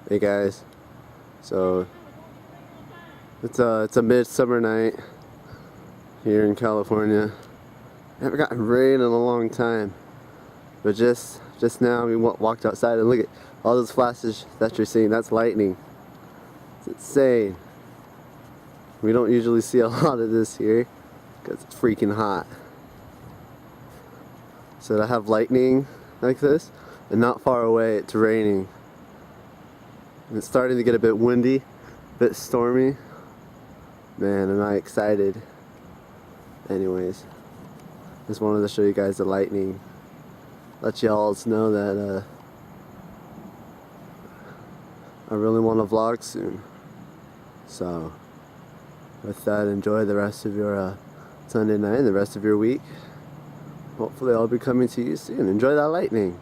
Hey guys, so it's a midsummer night here in California. I haven't gotten rain in a long time, but just now we walked outside and look at all those flashes that you're seeing. That's lightning. It's insane. We don't usually see a lot of this here because it's freaking hot. So to have lightning like this and not far away, it's raining. And it's starting to get a bit windy, a bit stormy. Man, am I excited. Anyways, just wanted to show you guys the lightning. Let y'all know that I really want to vlog soon. So, with that, enjoy the rest of your Sunday night and the rest of your week. Hopefully I'll be coming to you soon. Enjoy that lightning.